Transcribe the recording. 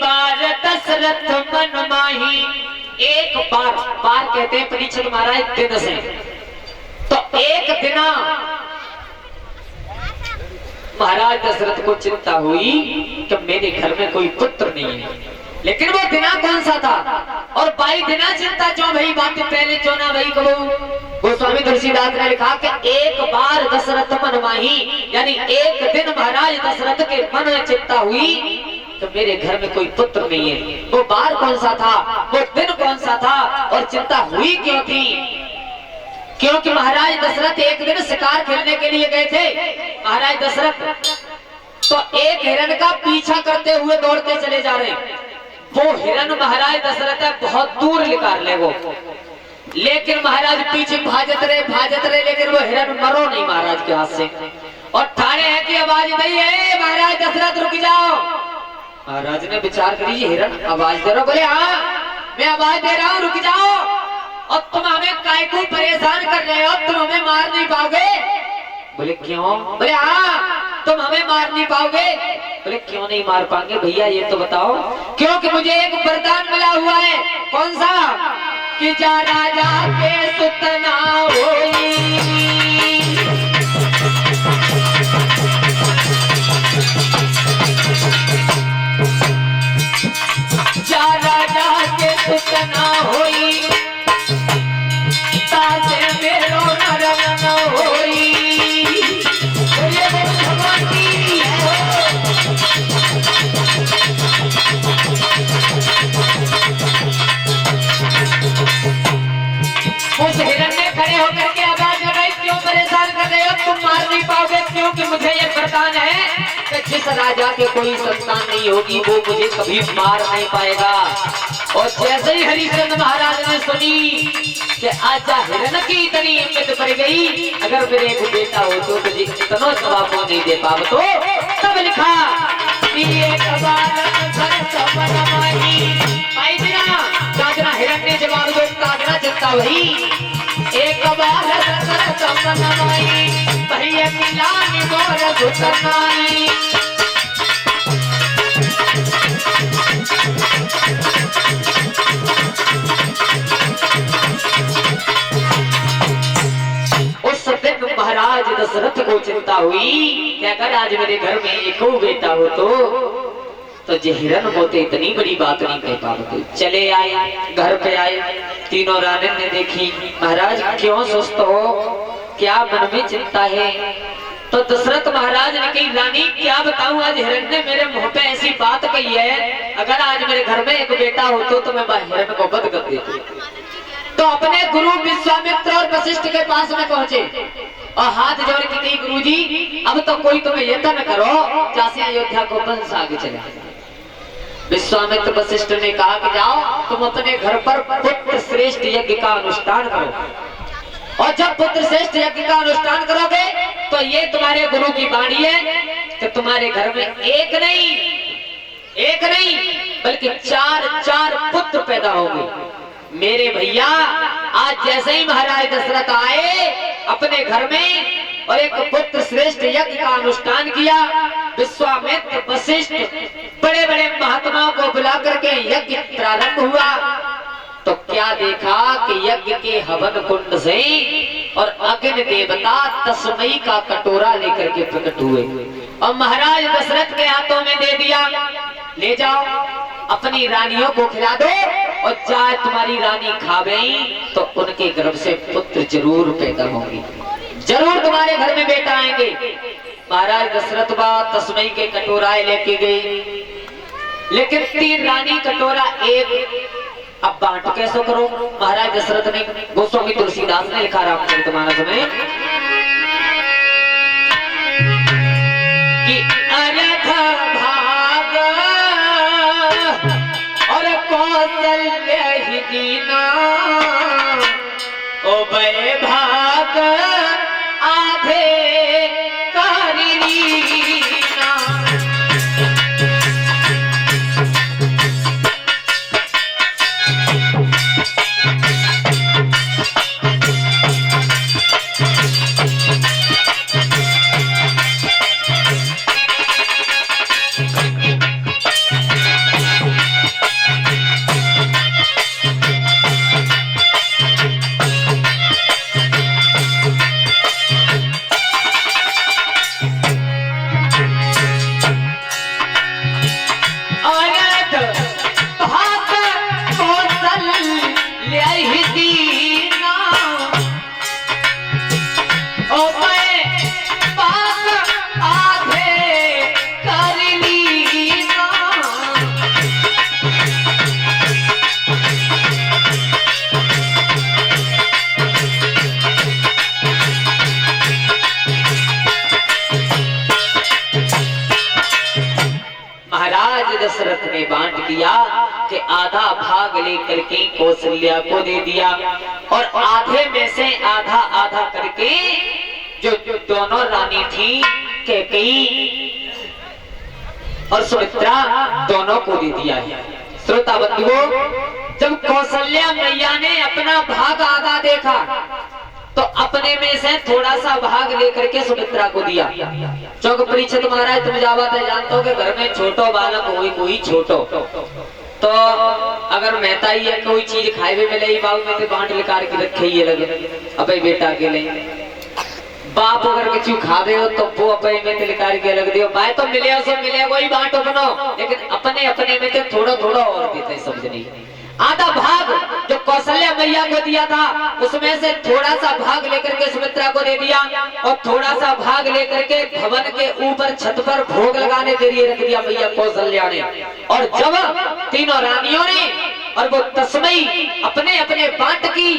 बार दशरथ मन माही, एक बार, बार कहते हैं परीक्षित महाराज दिन से, तो एक दिना महाराज दशरथ को चिंता हुई कि मेरे घर में कोई पुत्र नहीं है। लेकिन वो दिना कौन सा था और भाई दिना चिंता क्यों भाई, बात पहले क्यों ना भाई कहो। गोस्वामी तुलसीदास ने लिखा कि एक बार दशरथ मन माही, यानी एक दिन महाराज दशरथ के मन में चिंता हुई तो मेरे घर में कोई पुत्र नहीं है। वो बार कौन सा था, वो दिन कौन सा था और चिंता हुई क्यों थी? क्योंकि महाराज दशरथ एक दिन शिकार खेलने के लिए गए थे। महाराज दशरथ तो एक हिरण का पीछा करते हुए दौड़ते चले जा रहे। वो हिरण महाराज दशरथ बहुत दूर निकाल ले वो, लेकिन महाराज पीछे भाजत रहे, लेकिन वो हिरण मरो नहीं महाराज के हाथ से। और ठाणे है कि आवाज नहीं है, महाराज दशरथ रुक जाओ। महाराज ने विचार करी, हिरण आवाज दे रहा, बोले हाँ मैं आवाज दे रहा हूँ, रुक जाओ। और तुम हमें काय को परेशान कर रहे हो, तुम हमें मार नहीं पाओगे। बोले क्यों? बोले हाँ तुम हमें मार नहीं पाओगे। बोले क्यों नहीं मार पाएंगे भैया ये तो बताओ। क्योंकि मुझे एक वरदान मिला हुआ है। कौन सा? कि जा राजा के सुतना होई, जा राजा के सुतना होई, तासे मेरो नरन न होई। उस हिरण ने खड़े होकर के आवाज लगाई, क्यों परेशान कर रहे हो, तुम मार नहीं पाओगे। क्योंकि मुझे ये वरदान है कि जिस राजा के कोई संतान नहीं होगी वो मुझे कभी मार नहीं पाएगा। और जैसे ही हरिश्चंद्र महाराज ने सुनी कि आजा हिरण की इतनी हिम्मत बढ़ गई, अगर मेरे एक बेटा हो तो तुझे इतना जवाब नहीं दे पाओ। तो तब लिखा हिरण ने जवाब दो ताजना चिंता वही, एक बार भैया मिलानी मोर घुटनाई। उस दिन महाराज दशरथ को चिंता हुई कि अगर आज मेरे घर में एक बेटा हो तो जे हिरण होते इतनी बड़ी बात नहीं कह पाते। चले आए, घर पे आए, तीनों रानी ने देखी, महाराज क्यों सुस्त हो, क्या मन में चिंता है? तो दशरथ महाराज ने कही, रानी क्या बताऊं, आज हिरण ने मेरे मुंह पे ऐसी बात कही है, अगर आज मेरे घर में एक बेटा हो तो मैं हिरण को वध कर देती। तो अपने गुरु विश्वामित्र और वशिष्ठ के पास में पहुंचे और हाथ जोड़ के कही, गुरुजी अब तो कोई तुम्हें यत्न करो, जैसे अयोध्या को वंश आगे चले। विश्वामित्र वशिष्ठ ने कहा कि जाओ तुम अपने घर पर पुत्र श्रेष्ठ यज्ञ का अनुष्ठान करो, और जब पुत्र श्रेष्ठ यज्ञ का अनुष्ठान करोगे तो ये तुम्हारे गुरु की वाणी है कि तुम्हारे घर में एक नहीं बल्कि चार पुत्र पैदा होंगे। मेरे भैया आज जैसे ही महाराज दशरथ आए अपने घर में और एक पुत्र श्रेष्ठ यज्ञ का अनुष्ठान किया, विश्वामित्र वशिष्ठ बड़े बड़े महात्माओं को बुला करके यज्ञ प्रारंभ हुआ। तो क्या देखा कि यज्ञ के हवन कुंड से और अग्नि देवता तस्मई का कटोरा लेकर के प्रकट हुए और महाराज दशरथ के हाथों में दे दिया, ले जाओ अपनी रानियों को खिला दो, और चाहे तुम्हारी रानी खा गई तो उनके गर्भ से पुत्र जरूर पैदा होंगे, जरूर तुम्हारे घर में बेटा आएंगे। महाराज दशरथ तस्मई के कटोराए लेके गए, लेकिन 3 रानी कटोरा एक, अब बांट कैसे करो? महाराज दशरथ ने, गोस्वामी तुलसीदास ने लिखा रामचरितमानस में कि अर्घ भाग और कौशल्य ही दीना, ओ बे भाग आधे महाराज दशरथ ने बांट दिया कि आधा भाग लेकर के कौशल्या को दे दिया और आधे में से आधा आधा करके जो दोनों रानी थी कैकेयी और सुमित्रा दोनों को दे दिया है। श्रोता बंधुओं, जब कौशल्या मैया ने अपना भाग आधा देखा तो अपने में से थोड़ा सा भाग लेकर के सुमित्रा को दिया। चौक परीक्षित महाराज तुम जावत है जानते हो कि घर में छोटो बालक हो कोई छोटो तो अगर मेहता ही है कोई चीज खाए हुए मिले बाबू में तो बांट लिकार के रखे ही लगे अबे बेटा के लिए बाप अगर कुछ खा दे हो तो वो अपने में लिकार के लग दियो भाई तो मिले सो मिले वही बांटो बनो, लेकिन अपने अपने में तो थोड़ा थोड़ा और देते समझ नहीं। आधा भाग जो कौशल्या मैया को दिया था उसमें से थोड़ा सा भाग लेकर के सुमित्रा को दे दिया और थोड़ा सा भाग लेकर के भवन के ऊपर छत पर भोग लगाने के लिए रख दिया मैया कौशल्या ने। और जब तीनों रानियों ने और वो तस्मई अपने अपने बांट की